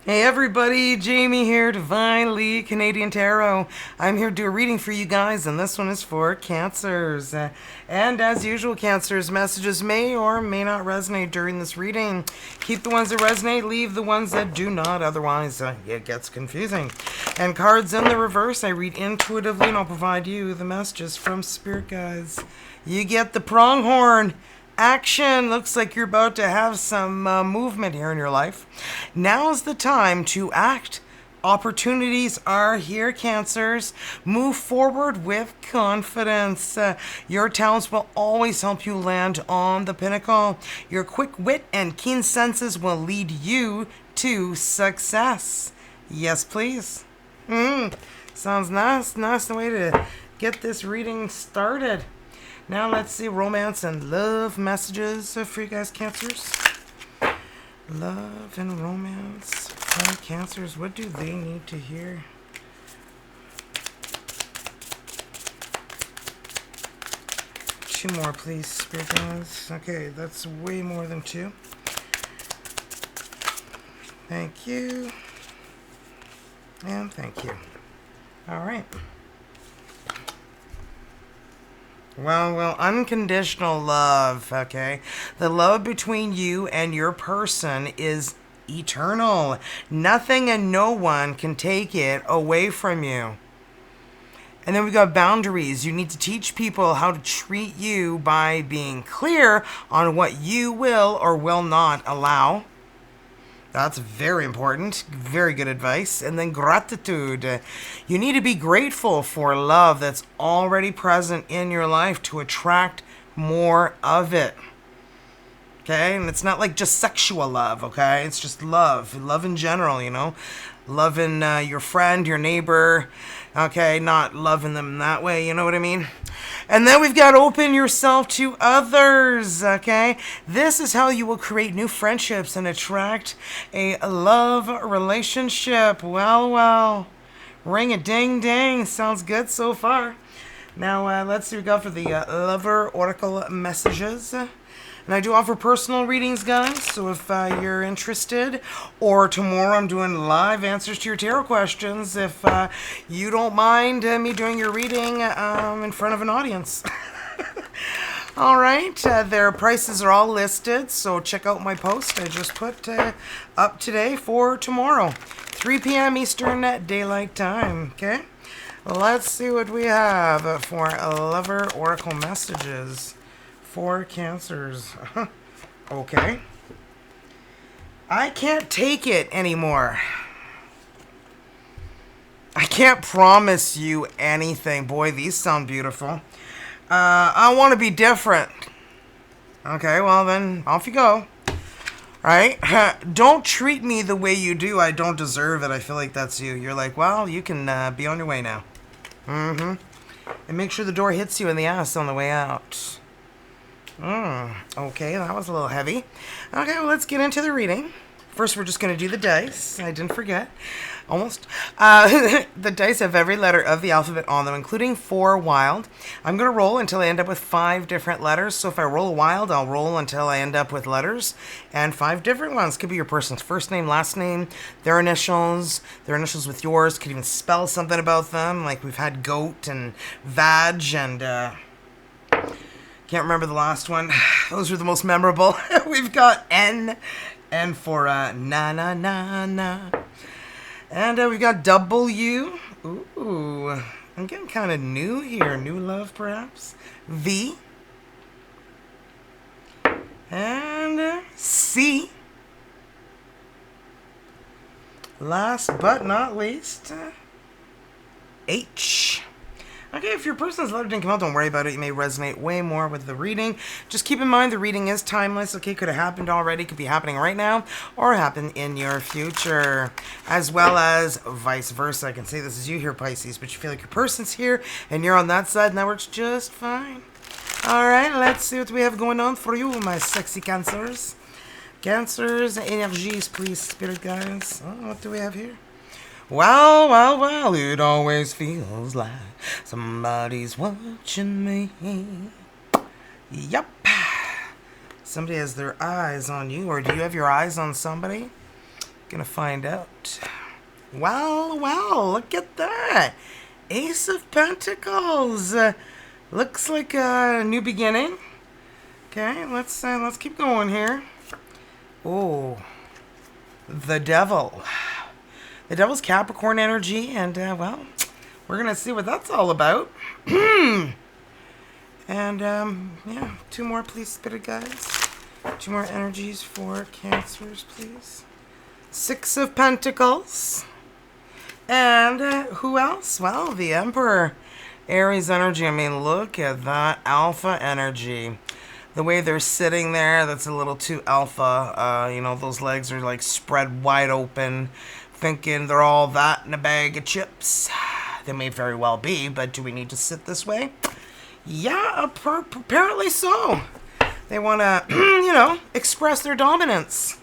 Hey everybody, Jamie here, Divinely Canadian Tarot. I'm here to do a reading for you guys, and this one is for Cancers. And as usual, Cancers, messages may or may not resonate during this reading. Keep the ones that resonate, leave the ones that do not, otherwise it gets confusing. And cards in the reverse, I read intuitively, and I'll provide you the messages from Spirit Guides. You get the pronghorn. Action. Looks like you're about to have some movement here in your life. Now's the time to act. Opportunities are here, Cancers. Move forward with confidence. Your talents will always help you land on the pinnacle. Your quick wit and keen senses will lead you to success. Yes, please. Sounds nice. Nice way to get this reading started. Now let's see romance and love messages for you guys, Cancers. Love and romance for Cancers. What do they need to hear? Two more, please, Spirit Guides. Okay, that's way more than two. Thank you. And thank you. All right. Well, unconditional love, okay? The love between you and your person is eternal. Nothing and no one can take it away from you. And then we got boundaries. You need to teach people how to treat you by being clear on what you will or will not allow. That's very important. Very good advice. And then gratitude. You need to be grateful for love that's already present in your life to attract more of it. Okay? And it's not like just sexual love, okay? It's just love. Love in general, you know? Loving your friend, your neighbor, okay? Not loving them that way, you know what I mean? And then we've got open yourself to others, okay? This is how you will create new friendships and attract a love relationship. Well. Ring-a-ding-ding. Sounds good so far. Now, let's see what we got for the Lover Oracle messages. And I do offer personal readings, guys, so if you're interested, or tomorrow I'm doing live answers to your tarot questions, if you don't mind me doing your reading in front of an audience. All right, their prices are all listed, so check out my post I just put up today for tomorrow, 3 p.m. Eastern Daylight Time, okay? Let's see what we have for Lover Oracle messages. For Cancers. Okay. I can't take it anymore. I can't promise you anything. Boy, these sound beautiful. I want to be different. Okay, well then, off you go. Right? Don't treat me the way you do. I don't deserve it. I feel like that's you. You're like, well, you can be on your way now. And make sure the door hits you in the ass on the way out. Okay, that was a little heavy. Okay, well, let's get into the reading. First, we're just going to do the dice. I didn't forget. Almost. The dice have every letter of the alphabet on them, including 4 wild. I'm going to roll until I end up with 5 different letters. So if I roll a wild, I'll roll until I end up with letters. And 5 different ones. Could be your person's first name, last name, their initials with yours. Could even spell something about them. Like we've had goat and vag and... Can't remember the last one. Those were the most memorable. We've got N for na na na na. And we've got W. Ooh. I'm getting kind of new here. New love, perhaps. V. And C. Last but not least, H. Okay, if your person's letter didn't come out, don't worry about it. You may resonate way more with the reading. Just keep in mind the reading is timeless. Okay, could have happened already, could be happening right now, or happen in your future. As well as vice versa. I can say this is you here, Pisces, but you feel like your person's here, and you're on that side, and that works just fine. Alright, let's see what we have going on for you, my sexy Cancers. Cancers, energies, please, Spirit Guides. Oh, what do we have here? Well, it always feels like somebody's watching me. Yup. Somebody has their eyes on you, or do you have your eyes on somebody? gonna find out. Well, well, look at that. Ace of Pentacles. Looks like a new beginning. Okay, let's keep going here. Oh, the Devil. The Devil's Capricorn energy, and well, we're gonna see what that's all about. And yeah, 2 more, please, Spirit Guides. 2 more energies for Cancers, please. 6 of Pentacles. And who else? Well, the Emperor. Aries energy. I mean, look at that alpha energy. The way they're sitting there, that's a little too alpha. You know, those legs are like spread wide open, thinking they're all that in a bag of chips. They may very well be, but do we need to sit this way? Yeah, apparently so. They want to, you know, express their dominance.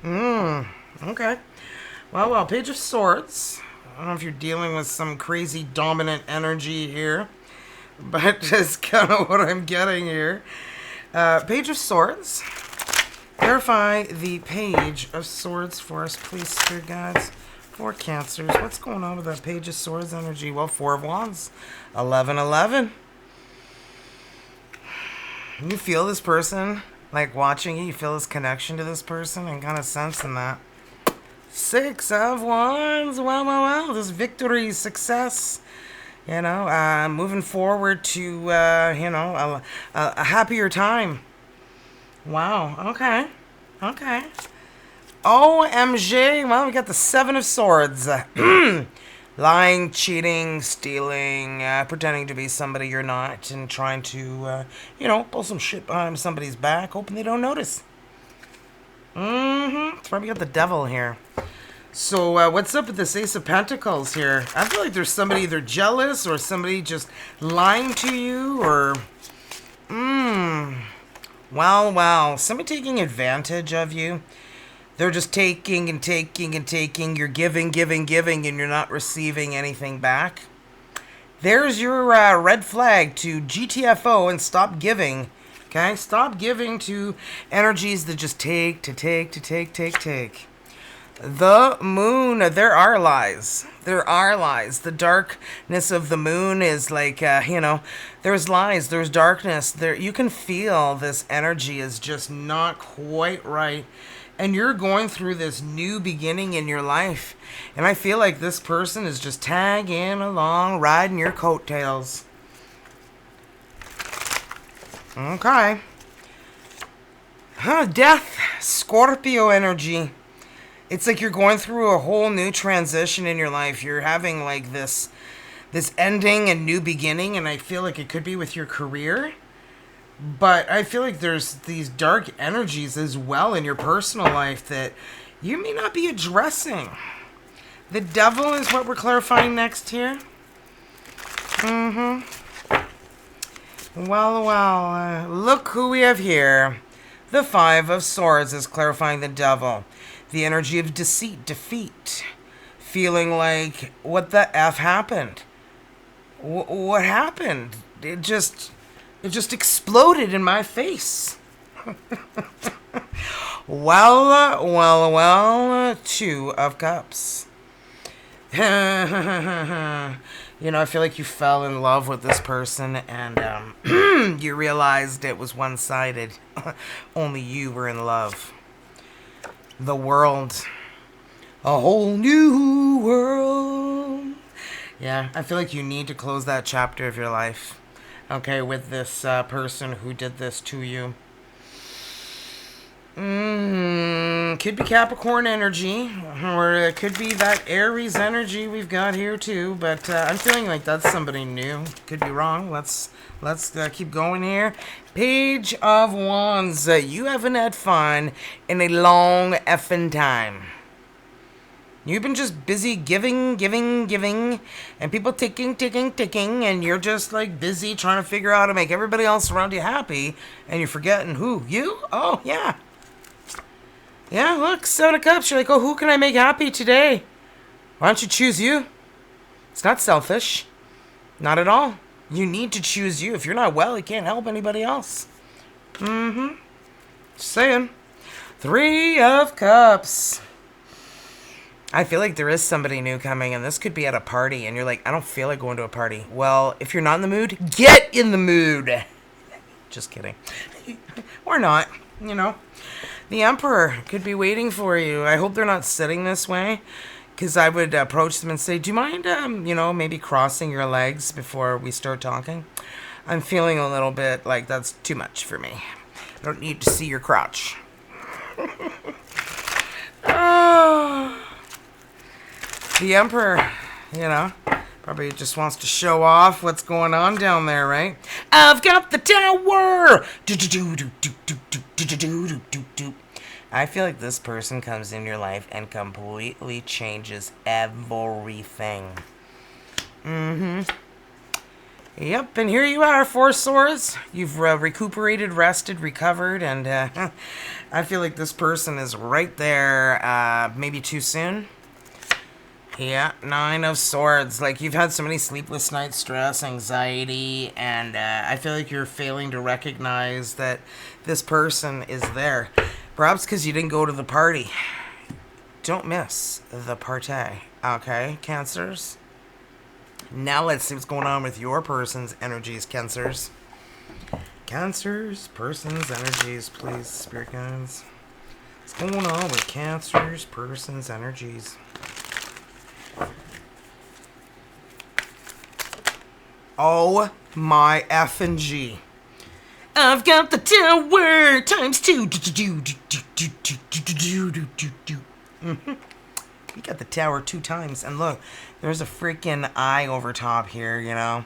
Okay. Well, Page of Swords. I don't know if you're dealing with some crazy dominant energy here, but just kind of what I'm getting here. Page of Swords. Clarify the Page of Swords for us, please, Spirit Guides. For Cancers. What's going on with that Page of Swords energy? Well, 4 of Wands. 11-11. You feel this person, like watching you feel this connection to this person and kind of sensing that. 6 of Wands. Well. This victory, success. You know, moving forward to, you know, a happier time. Wow. Okay. OMG. Well, we got the 7 of Swords. Lying, cheating, stealing, pretending to be somebody you're not, and trying to, you know, pull some shit behind somebody's back, hoping they don't notice. That's why we got the Devil here. So, what's up with this Ace of Pentacles here? I feel like there's somebody either jealous or somebody just lying to you, or... Well, somebody taking advantage of you. They're just taking and taking and taking. You're giving, and you're not receiving anything back. There's your red flag to GTFO and stop giving. Okay? Stop giving to energies that just take. The Moon. There are lies. The darkness of the Moon is like, you know, there's lies, there's darkness. There, you can feel this energy is just not quite right. And you're going through this new beginning in your life. And I feel like this person is just tagging along, riding your coattails. Okay. Death. Scorpio energy. It's like you're going through a whole new transition in your life. You're having like this ending and new beginning. And I feel like it could be with your career. But I feel like there's these dark energies as well in your personal life that you may not be addressing. The Devil is what we're clarifying next here. Well, look who we have here. The 5 of Swords is clarifying the Devil. The energy of deceit, defeat. Feeling like, what the F happened? What happened? It just exploded in my face. Well, 2 of Cups. You know, I feel like you fell in love with this person and you realized it was one-sided. Only you were in love. The World. A whole new world. Yeah, I feel like you need to close that chapter of your life. Okay, with this person who did this to you. Could be Capricorn energy, or it could be that Aries energy we've got here too. But I'm feeling like that's somebody new. Could be wrong. Let's keep going here. Page of Wands. You haven't had fun in a long effing time. You've been just busy giving, and people taking, and you're just like busy trying to figure out how to make everybody else around you happy, and you're forgetting who? You? Oh, yeah. Yeah, look, 7 of Cups. You're like, oh, who can I make happy today? Why don't you choose you? It's not selfish. Not at all. You need to choose you. If you're not well, you can't help anybody else. Just saying. 3 of Cups. I feel like there is somebody new coming, and this could be at a party, and you're like, I don't feel like going to a party. Well, if you're not in the mood, get in the mood. Just kidding. Or not, you know. The Emperor could be waiting for you. I hope they're not sitting this way, because I would approach them and say, do you mind, maybe crossing your legs before we start talking? I'm feeling a little bit like that's too much for me. I don't need to see your crotch. Oh. The Emperor, probably just wants to show off what's going on down there, right? I've got the tower! I feel like this person comes in your life and completely changes everything. Yep, and here you are, 4 swords. You've recuperated, rested, recovered, and I feel like this person is right there, maybe too soon. Yeah, 9 of swords. Like, you've had so many sleepless nights, stress, anxiety, and I feel like you're failing to recognize that this person is there. Perhaps because you didn't go to the party. Don't miss the party, okay, Cancers? Now let's see what's going on with your person's energies, Cancers. Cancers, person's energies, please, spirit guides. What's going on with Cancers, person's energies? Oh my effing G. I've got the tower times 2. You got the tower 2 times. And look, there's a freaking eye over top here,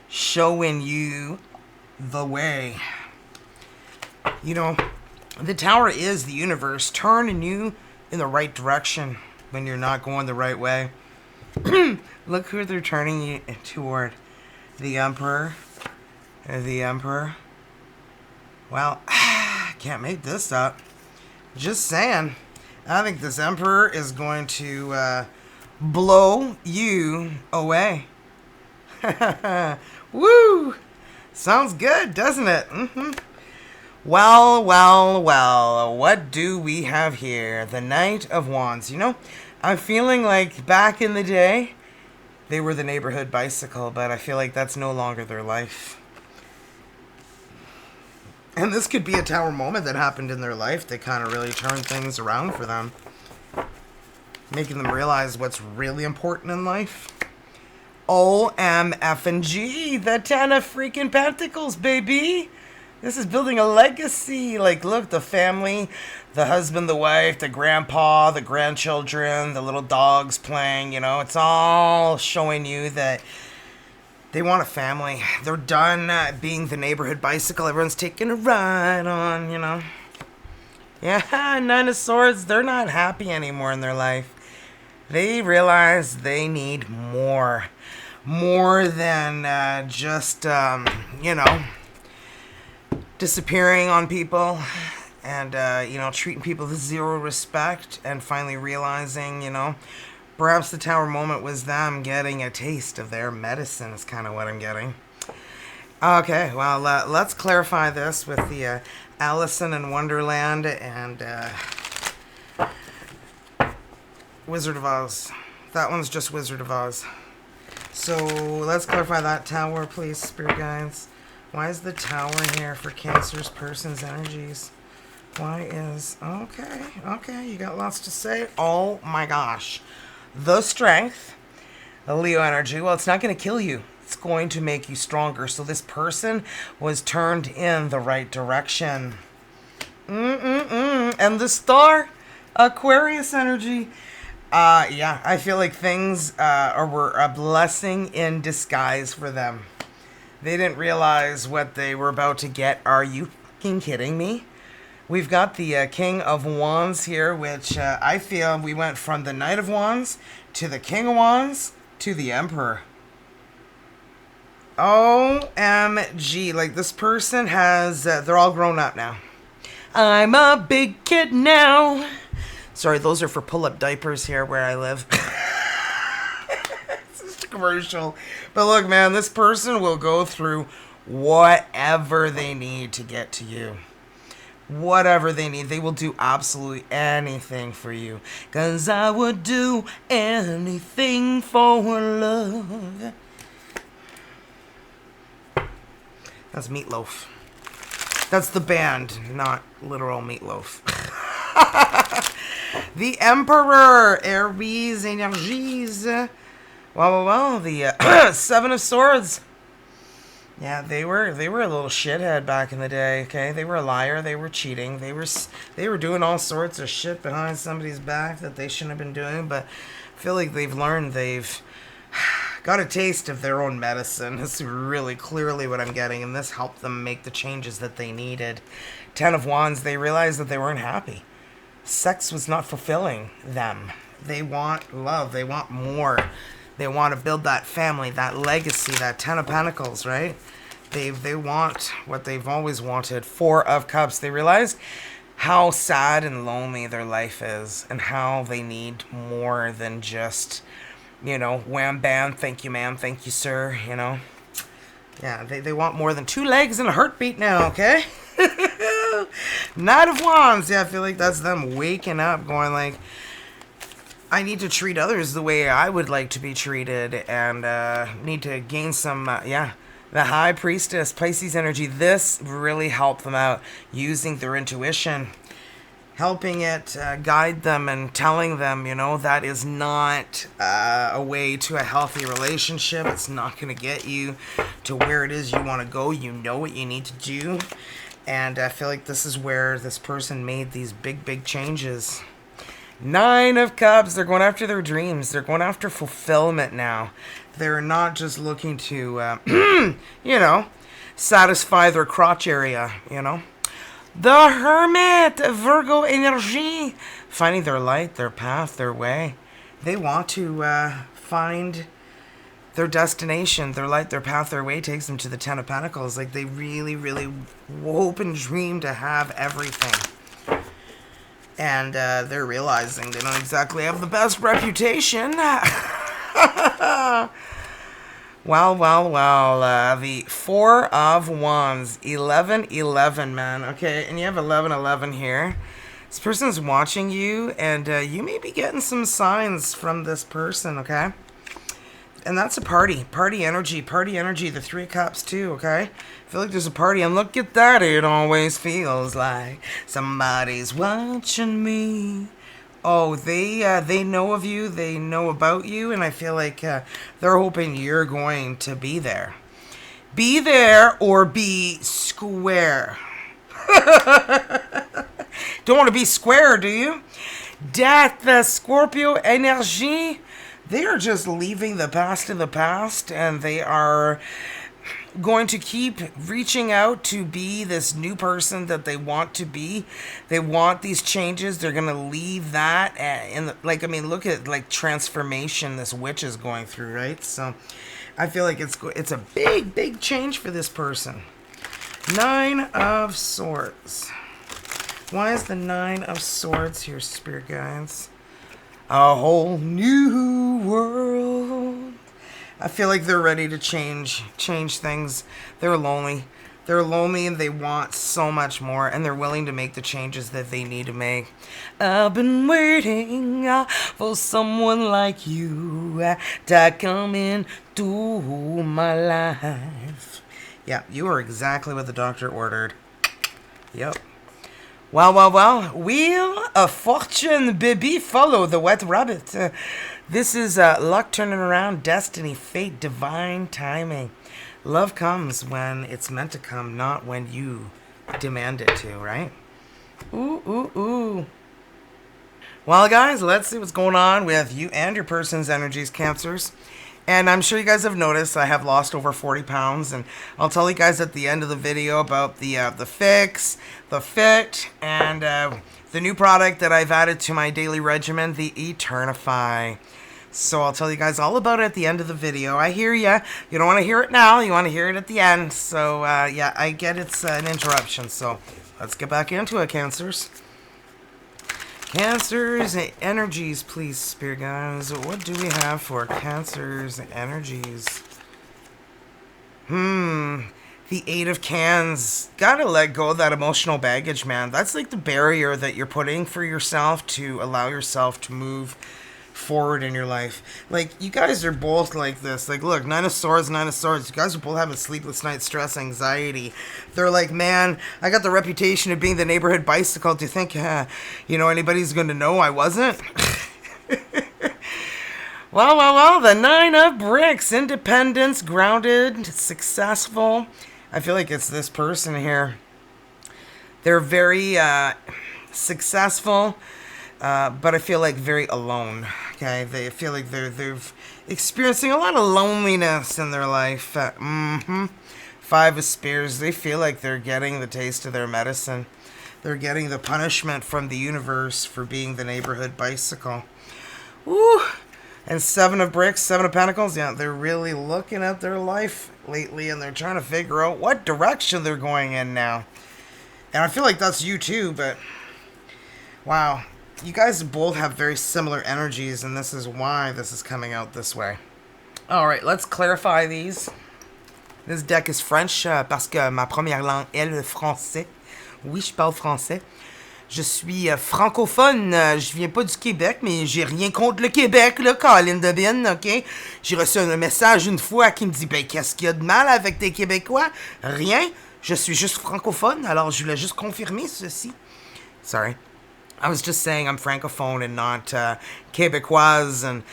showing you the way. The tower is the universe turning you in the right direction when you're not going the right way. Look who they're turning you toward. The Emperor. The Emperor. Well, can't make this up. Just saying. I think this Emperor is going to blow you away. Woo! Sounds good, doesn't it? Well, what do we have here? The Knight of Wands. I'm feeling like back in the day, they were the neighborhood bicycle, but I feel like that's no longer their life. And this could be a tower moment that happened in their life that kind of really turned things around for them. Making them realize what's really important in life. OMFG, the 10 of freaking Pentacles, baby. This is building a legacy. Like, look, the family, the husband, the wife, the grandpa, the grandchildren, the little dogs playing, it's all showing you that they want a family. They're done being the neighborhood bicycle everyone's taking a ride on, Yeah, 9 of Swords, they're not happy anymore in their life. They realize they need more. More than just, disappearing on people and, treating people with zero respect and finally realizing, perhaps the tower moment was them getting a taste of their medicine is kind of what I'm getting. Okay, well, let's clarify this with the Allison in Wonderland and Wizard of Oz. That one's just Wizard of Oz. So let's clarify that tower, please, spirit guides. Why is the tower here for Cancer's person's energies? Why is... Okay, you got lots to say. Oh my gosh. The strength, the Leo energy, well, it's not going to kill you. It's going to make you stronger. So this person was turned in the right direction. And the star, Aquarius energy. Yeah, I feel like things were a blessing in disguise for them. They didn't realize what they were about to get. Are you fucking kidding me? We've got the King of Wands here, which I feel we went from the Knight of Wands to the King of Wands to the Emperor. OMG. Like, this person has... they're all grown up now. I'm a big kid now. Sorry, those are for pull-up diapers here where I live. It's just a commercial. But look, man, this person will go through whatever they need to get to you. whatever they need. They will do absolutely anything for you. 'Cause I would do anything for love. That's Meatloaf. That's the band, not literal meatloaf. The Emperor, Aries Energies. Well, the Seven of Swords. Yeah, they were a little shithead back in the day. Okay, they were a liar. They were cheating. They were doing all sorts of shit behind somebody's back that they shouldn't have been doing. But I feel like they've learned. They've got a taste of their own medicine. This is really clearly what I'm getting, and this helped them make the changes that they needed. Ten of Wands. They realized that they weren't happy. Sex was not fulfilling them. They want love. They want more. They want to build that family, that legacy, that Ten of Pentacles, right? They want what they've always wanted. Four of Cups. They realize how sad and lonely their life is and how they need more than just, you know, wham bam, thank you ma'am, thank you sir, you know. Yeah, they want more than two legs and a heartbeat now, okay? Knight of Wands. Yeah, I feel like that's them waking up, going like, I need to treat others the way I would like to be treated, and need to gain some, the High Priestess, Pisces energy. This really helped them out, using their intuition, helping it guide them and telling them, you know, that is not a way to a healthy relationship. It's not going to get you to where it is you want to go. You know what you need to do. And I feel like this is where this person made these big changes. Nine of Cups. They're going after their dreams. They're going after fulfillment now. They're not just looking to, you know, satisfy their crotch area, you know. The Hermit, Virgo energy. Finding their light, their path, their way. They want to find their destination, their light, their path, their way takes them to the Ten of Pentacles. Like, they really hope and dream to have everything. And they're realizing they don't exactly have the best reputation. Well. The Four of Wands. 11, man. Okay, and you have 11 here. This person's watching you, and you may be getting some signs from this person, okay? And that's a party energy, the Three of Cups too, okay? I feel like there's a party, and look at that, it always feels like somebody's watching me. Oh, they know of you, they know about you, and I feel like they're hoping you're going to be there. Be there or be square. Don't want to be square, do you? Death, the Scorpio energy. They are just leaving the past in the past, and they are going to keep reaching out to be this new person that they want to be. They want these changes. They're going to leave that in the, like, I mean, look at like transformation this witch is going through, right? So I feel like it's a big change for this person. Nine of Swords. Why is the Nine of Swords here, spirit guides? A whole new world. I feel like they're ready to change things. They're lonely. They're lonely and they want so much more, and they're willing to make the changes that they need to make. I've been waiting for someone like you to come into my life. Yeah, you are exactly what the doctor ordered. Yep. Well. Wheel of Fortune, baby. Follow the wet rabbit. This is luck turning around, destiny, fate, divine timing. Love comes when it's meant to come, not when you demand it to, right? Ooh. Well, guys, let's see what's going on with you and your person's energies, Cancers. And I'm sure you guys have noticed I have lost over 40 pounds. And I'll tell you guys at the end of the video about the Phix, the Phit, and the new product that I've added to my daily regimen, the Eternafy. So I'll tell you guys all about it at the end of the video. I hear ya. You don't want to hear it now. You want to hear it at the end. So, yeah, I get it's an interruption. So let's get back into it, Cancers. Cancers energies, please, spirit guys. What do we have for Cancers energies? The Eight of Cans. Gotta let go of that emotional baggage, man. That's like the barrier that you're putting for yourself to allow yourself to move forward in your life. Like, you guys are both like this. Like, look, Nine of Swords, Nine of Swords. You guys are both having sleepless nights, stress, anxiety. They're like, man, I got the reputation of being the neighborhood bicycle. Do you think, anybody's going to know I wasn't? Well, the Nine of Bricks. Independence, grounded, successful. I feel like it's this person here. They're very successful, but I feel like very alone. Okay, they feel like they're experiencing a lot of loneliness in their life. Five of Spears. They feel like they're getting the taste of their medicine. They're getting the punishment from the universe for being the neighborhood bicycle. Woo! And Seven of Bricks, Seven of Pentacles. Yeah, they're really looking at their life lately, and they're trying to figure out what direction they're going in now. And I feel like that's you too, but wow. You guys both have very similar energies, and this is why this is coming out this way. Alright, let's clarify these. This deck is French, parce que ma première langue est le français. Oui, je parle français. Je suis francophone, je viens pas du Québec, mais j'ai rien contre le Québec, là, Colin Devine, ok? J'ai reçu un message une fois qui me dit, ben, qu'est-ce qu'il y a de mal avec tes Québécois? Rien, je suis juste francophone, alors je voulais juste confirmer ceci. Sorry. I was just saying I'm francophone and not Québécoise, and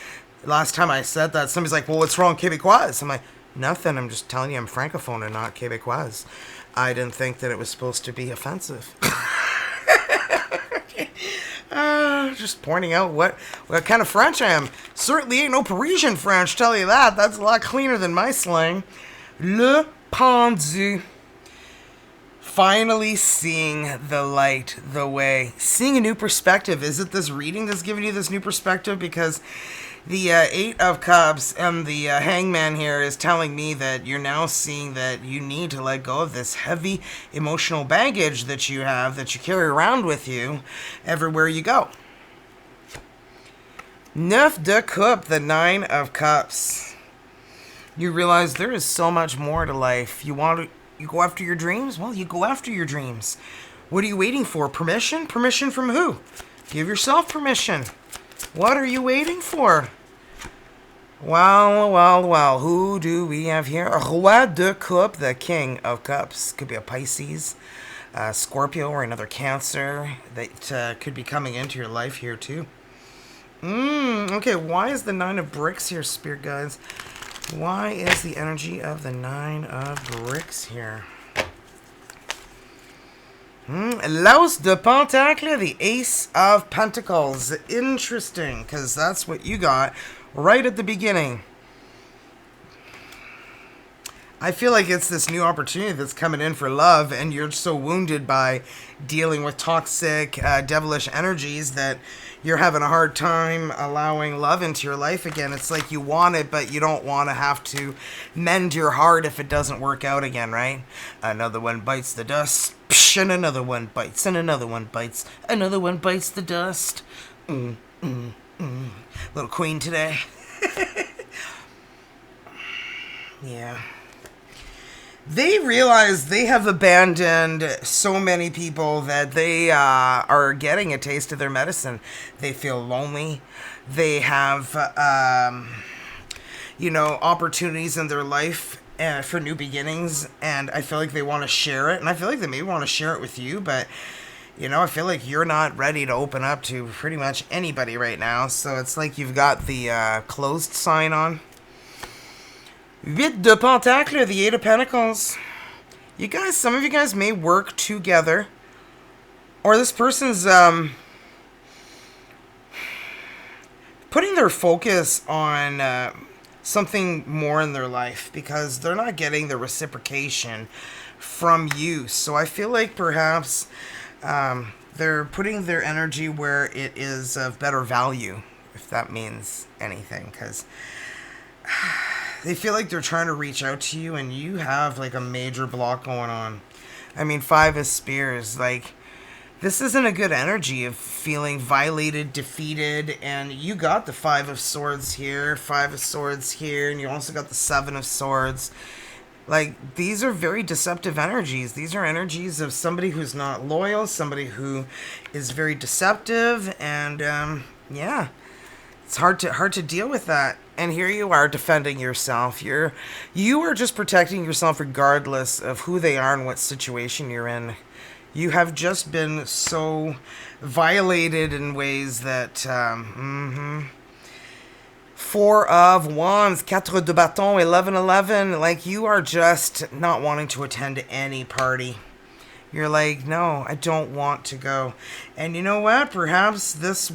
last time I said that, somebody's like, well, what's wrong, Québécoise? I'm like, nothing, I'm just telling you I'm francophone and not Québécoise. I didn't think that it was supposed to be offensive. Just pointing out what kind of French I am. Certainly ain't no Parisian French, tell you that. That's a lot cleaner than my slang. Le pendu. Finally seeing the light, the way. Seeing a new perspective. Is it this reading that's giving you this new perspective? Because the Eight of Cups and the Hangman here is telling me that you're now seeing that you need to let go of this heavy emotional baggage that you have, that you carry around with you everywhere you go. Neuf de Coupe, the Nine of Cups. You realize there is so much more to life. You go after your dreams? Well, you go after your dreams. What are you waiting for? Permission? Permission from who? Give yourself permission. What are you waiting for? Well. Who do we have here? Roi de Coupe, the King of Cups. Could be a Pisces, Scorpio, or another Cancer that could be coming into your life here too. Okay, why is the Nine of Bricks here, Spirit Guides? Why is the energy of the Nine of Bricks here? L'As de Pentacle, the Ace of Pentacles. Interesting, because that's what you got right at the beginning. I feel like it's this new opportunity that's coming in for love, and you're so wounded by dealing with toxic, devilish energies that you're having a hard time allowing love into your life again. It's like you want it, but you don't want to have to mend your heart if it doesn't work out again, right? Another one bites the dust, and another one bites, and another one bites, another one bites the dust. Little queen today. Yeah. They realize they have abandoned so many people that they are getting a taste of their medicine. They feel lonely. They have, opportunities in their life for new beginnings, and I feel like they want to share it. And I feel like they may want to share it with you, but, I feel like you're not ready to open up to pretty much anybody right now. So it's like you've got the closed sign on. Huit de Pentacle, the Eight of Pentacles. You guys, some of you guys may work together. Or this person's putting their focus on something more in their life because they're not getting the reciprocation from you. So I feel like perhaps they're putting their energy where it is of better value, if that means anything. Because they feel like they're trying to reach out to you, and you have like a major block going on. I mean, Five of Spears, like, this isn't a good energy of feeling violated, defeated, and you got the Five of Swords here, and you also got the Seven of Swords. Like, these are very deceptive energies. These are energies of somebody who's not loyal, somebody who is very deceptive, and yeah, it's hard to deal with that. And here you are defending yourself. You are just protecting yourself regardless of who they are and what situation you're in. You have just been so violated in ways that Four of Wands, Quatre de Bâton, 1111. Like, you are just not wanting to attend any party. You're like, no, I don't want to go. And you know what? Perhaps this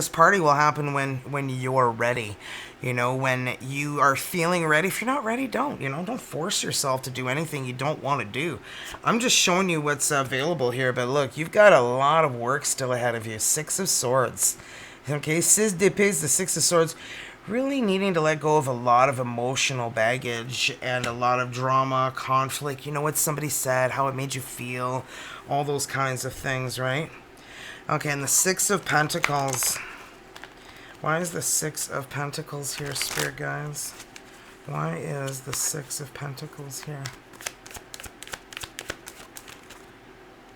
party will happen when you're ready. You know, when you are feeling ready. If you're not ready, don't. You know, don't force yourself to do anything you don't want to do. I'm just showing you what's available here. But look, you've got a lot of work still ahead of you. Six of Swords. Okay, Six d'Épée, the Six of Swords. Really needing to let go of a lot of emotional baggage and a lot of drama, conflict. You know what somebody said, how it made you feel, all those kinds of things, right? Okay, and the Six of Pentacles. Why is the Six of Pentacles here, Spirit Guides? Why is the Six of Pentacles here?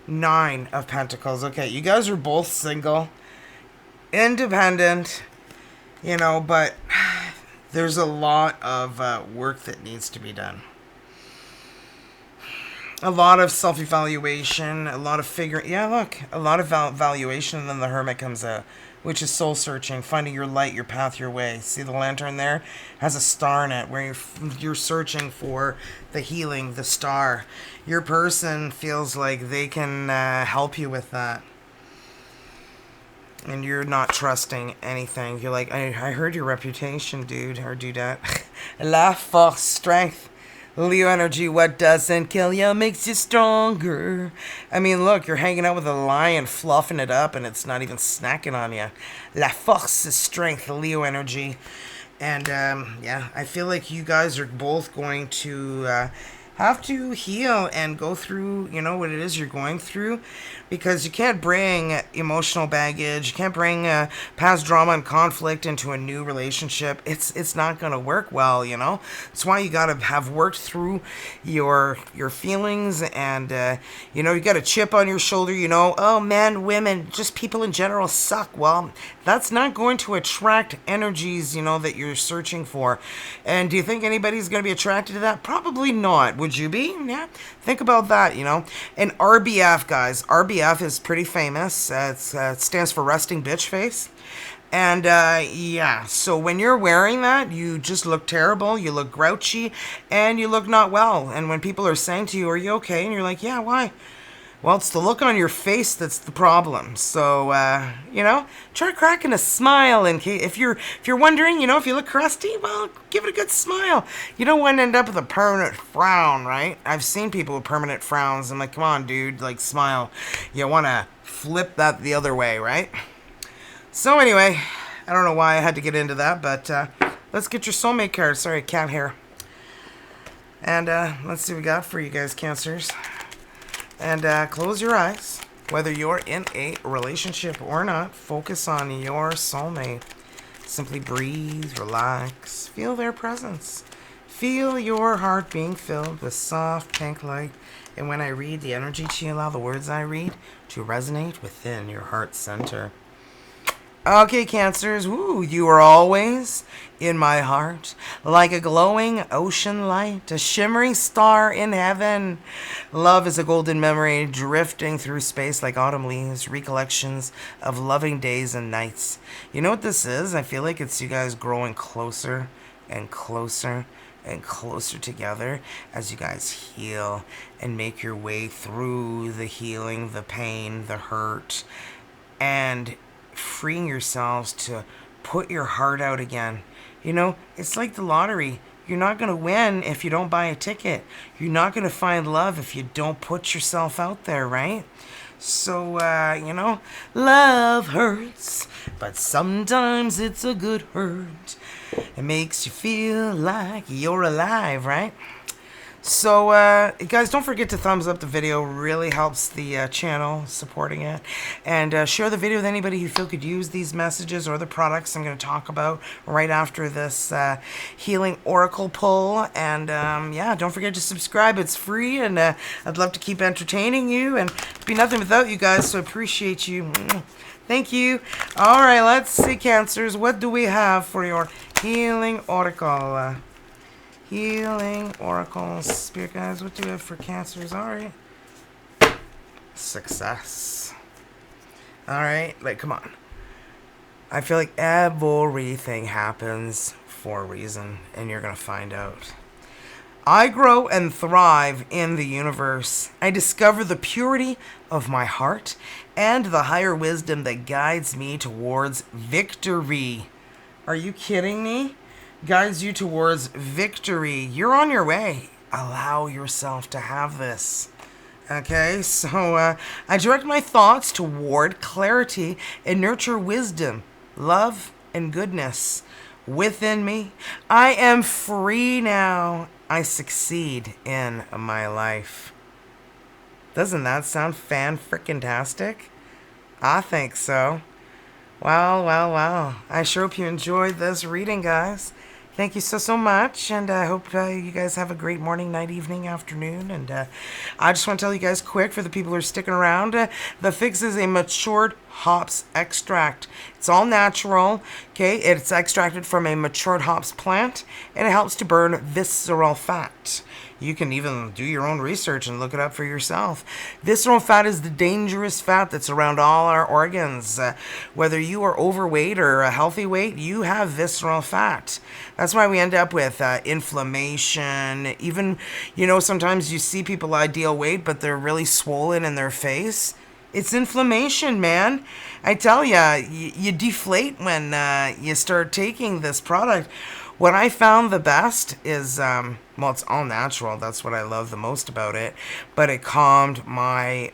Nine of Pentacles. Okay, you guys are both single, independent, you know, but there's a lot of work that needs to be done. A lot of self-evaluation, a lot of figuring... Yeah, look, a lot of valuation, and then the Hermit comes out, which is soul-searching, finding your light, your path, your way. See the lantern there? Has a star in it, where you're searching for the healing, the star. Your person feels like they can help you with that. And you're not trusting anything. You're like, I heard your reputation, dude, or dudette. La force, strength. Leo energy, what doesn't kill you makes you stronger. I mean, look, you're hanging out with a lion, fluffing it up, and it's not even snacking on you. La force is strength, Leo energy. And, yeah, I feel like you guys are both going to have to heal and go through, you know, what it is you're going through, because you can't bring emotional baggage, you can't bring past drama and conflict into a new relationship. It's not going to work well, you know. That's why you got to have worked through your feelings, and you know, you got a chip on your shoulder, you know, oh, men, women, just people in general suck. Well, that's not going to attract energies, you know, that you're searching for. And do you think anybody's going to be attracted to that? Probably not. Would you be? Yeah. Think about that, you know. And RBF, guys. RBF is pretty famous. It stands for resting bitch face. And, yeah, so when you're wearing that, you just look terrible, you look grouchy, and you look not well. And when people are saying to you, are you okay? And you're like, yeah, why? Well, it's the look on your face that's the problem. So, you know, try cracking a smile in case, if you're wondering, you know, if you look crusty, well, give it a good smile. You don't want to end up with a permanent frown, right? I've seen people with permanent frowns. I'm like, come on, dude, like, smile. You want to flip that the other way, right? So anyway, I don't know why I had to get into that, but let's get your soulmate card. Sorry, cat hair. And let's see what we got for you guys, Cancers. And close your eyes. Whether you're in a relationship or not, focus on your soulmate. Simply breathe, relax, feel their presence. Feel your heart being filled with soft pink light. And when I read the energy to you, allow the words I read to resonate within your heart center. Okay, Cancers, woo, you are always in my heart, like a glowing ocean light, a shimmering star in heaven. Love is a golden memory drifting through space like autumn leaves, recollections of loving days and nights. You know what this is? I feel like it's you guys growing closer and closer and closer together as you guys heal and make your way through the healing, the pain, the hurt, and freeing yourselves to put your heart out again. You know, it's like the lottery. You're not going to win if you don't buy a ticket. You're not going to find love if you don't put yourself out there, right? So, you know, love hurts, but sometimes it's a good hurt. It makes you feel like you're alive, right? So, guys, don't forget to thumbs up the video. Really helps the channel, supporting it. And share the video with anybody you feel could use these messages or the products I'm going to talk about right after this healing oracle pull. And, yeah, don't forget to subscribe. It's free, and I'd love to keep entertaining you. And it'd be nothing without you guys, so I appreciate you. Thank you. All right, let's see, Cancers. What do we have for your healing oracle? Healing oracles, spirit guides. What do we have for Cancers? All right. Success. All right. Like, come on. I feel like everything happens for a reason, and you're going to find out. I grow and thrive in the universe. I discover the purity of my heart and the higher wisdom that guides me towards victory. Are you kidding me? Guides you towards victory. You're on your way. Allow yourself to have this. Okay, so I direct my thoughts toward clarity and nurture wisdom, love, and goodness within me. I am free now. I succeed in my life. Doesn't that sound fan-frickin-tastic? I think so. Wow. I sure hope you enjoyed this reading, guys. Thank you so much, and I hope you guys have a great morning, night, evening, afternoon. And I just want to tell you guys quick, for the people who are sticking around, the Phix is a matured hops extract. It's all natural, okay? It's extracted from a matured hops plant, and it helps to burn visceral fat. You can even do your own research and look it up for yourself. Visceral fat is the dangerous fat that's around all our organs. Whether you are overweight or a healthy weight, you have visceral fat. That's why we end up with inflammation. Even, sometimes you see people ideal weight, but they're really swollen in their face. It's inflammation, man. I tell ya, you deflate when you start taking this product. What I found the best is, it's all natural. That's what I love the most about it. But it calmed my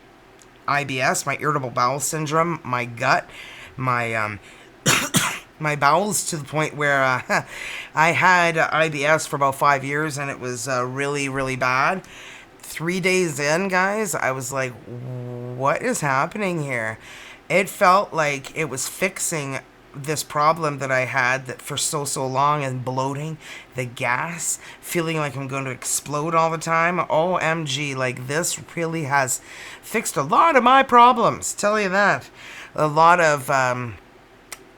IBS, my irritable bowel syndrome, my gut, my my bowels, to the point where I had IBS for about 5 years, and it was really, really bad. 3 days in, guys, I was like, what is happening here? It felt like it was fixing this problem that I had that for so long, and bloating, the gas, feeling like I'm going to explode all the time. OMG, like, this really has fixed a lot of my problems, tell you that. A lot of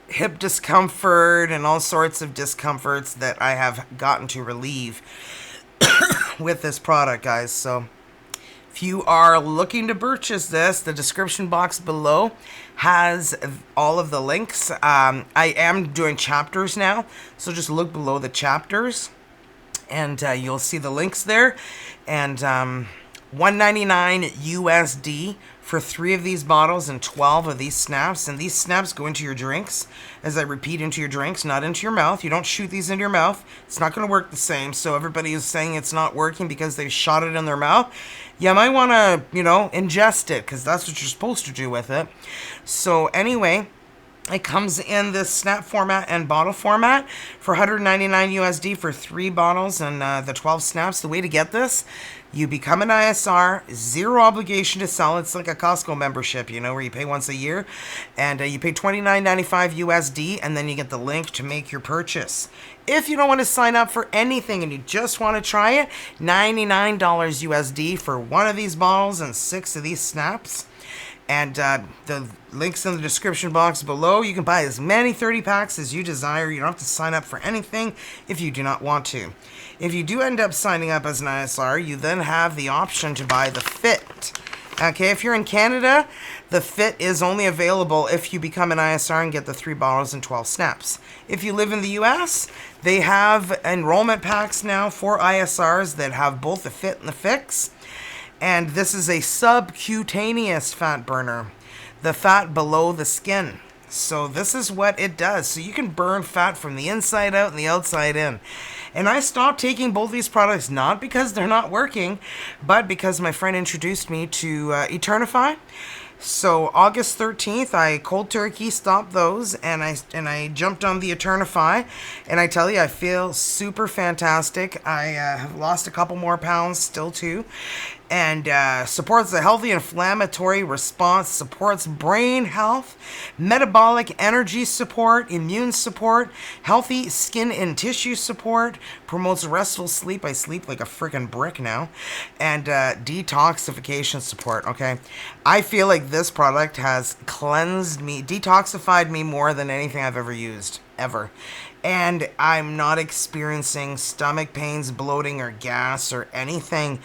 hip discomfort and all sorts of discomforts that I have gotten to relieve with this product, guys. So if you are looking to purchase this, the description box below has all of the links. I am doing chapters now, so just look below the chapters, and you'll see the links there. And $1.99 USD for 3 of these bottles and 12 of these snaps. And these snaps go into your drinks, as I repeat, into your drinks, not into your mouth. You don't shoot these into your mouth. It's not going to work the same. So everybody is saying it's not working because they shot it in their mouth. You might want to, ingest it, because that's what you're supposed to do with it. So anyway, it comes in this snap format and bottle format for $199 USD for 3 bottles and the 12 snaps. The way to get this, you become an ISR, 0 obligation to sell. It's like a Costco membership, where you pay once a year, and you pay $29.95 USD, and then you get the link to make your purchase. If you don't want to sign up for anything and you just want to try it, $99 USD for 1 of these bottles and 6 of these snaps. And the link's in the description box below. You can buy as many 30 packs as you desire. You don't have to sign up for anything if you do not want to. If you do end up signing up as an ISR, you then have the option to buy the Phit. Okay, if you're in Canada, the Phit is only available if you become an ISR and get the 3 bottles and 12 snaps. If you live in the US, they have enrollment packs now for ISRs that have both the Phit and the Phix. And this is a subcutaneous fat burner, the fat below the skin. So this is what it does. So you can burn fat from the inside out and the outside in. And I stopped taking both these products, not because they're not working, but because my friend introduced me to Eternafy. So August 13th, I cold turkey stopped those, and I jumped on the Eternafy, and I tell you, I feel super fantastic. I have lost a couple more pounds still too, and supports a healthy inflammatory response, supports brain health, metabolic energy support, immune support, healthy skin and tissue support, promotes restful sleep. I sleep like a freaking brick now, and detoxification support. Okay, I feel like this product has cleansed me, detoxified me more than anything I've ever used, ever. And I'm not experiencing stomach pains, bloating, or gas or anything.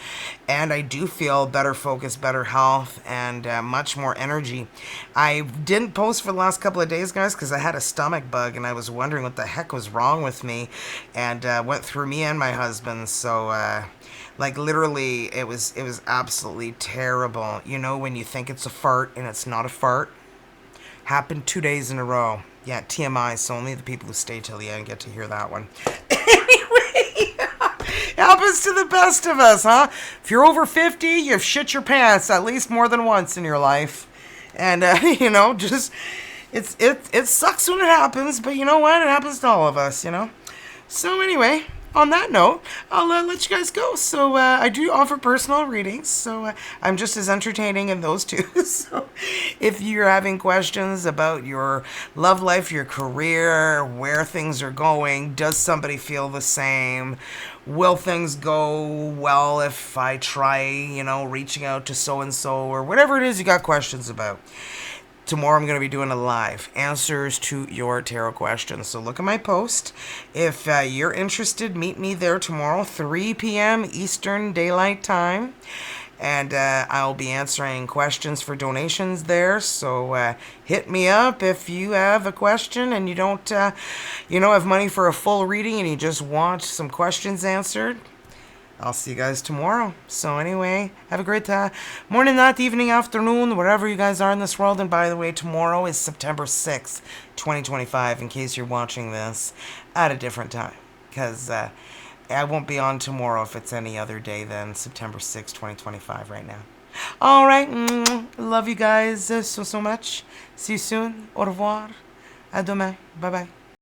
And I do feel better focus, better health, and much more energy. I didn't post for the last couple of days, guys, because I had a stomach bug and I was wondering what the heck was wrong with me. And went through me and my husband. So, like, literally, it was absolutely terrible. You know, when you think it's a fart and it's not a fart. Happened 2 days in a row. Yeah, TMI, so only the people who stay till the end get to hear that one. Anyway, happens to the best of us, huh? If you're over 50, you've shit your pants at least more than once in your life. And, you know, just, it sucks when it happens, but you know what? It happens to all of us, you know? So anyway, on that note, I'll let you guys go. So I do offer personal readings, so I'm just as entertaining in those too. So if you're having questions about your love life, your career, where things are going, does somebody feel the same? Will things go well if I try, you know, reaching out to so-and-so or whatever it is you got questions about? Tomorrow I'm going to be doing a live answers to your tarot questions. So look at my post. If you're interested, meet me there tomorrow, 3 p.m. Eastern Daylight Time. And I'll be answering questions for donations there. So hit me up if you have a question and you don't, have money for a full reading and you just want some questions answered. I'll see you guys tomorrow. So anyway, have a great morning, night, evening, afternoon, wherever you guys are in this world. And by the way, tomorrow is September 6th, 2025, in case you're watching this at a different time. Because I won't be on tomorrow if it's any other day than September 6th, 2025 right now. All right. Love you guys so much. See you soon. Au revoir. À demain. Bye-bye.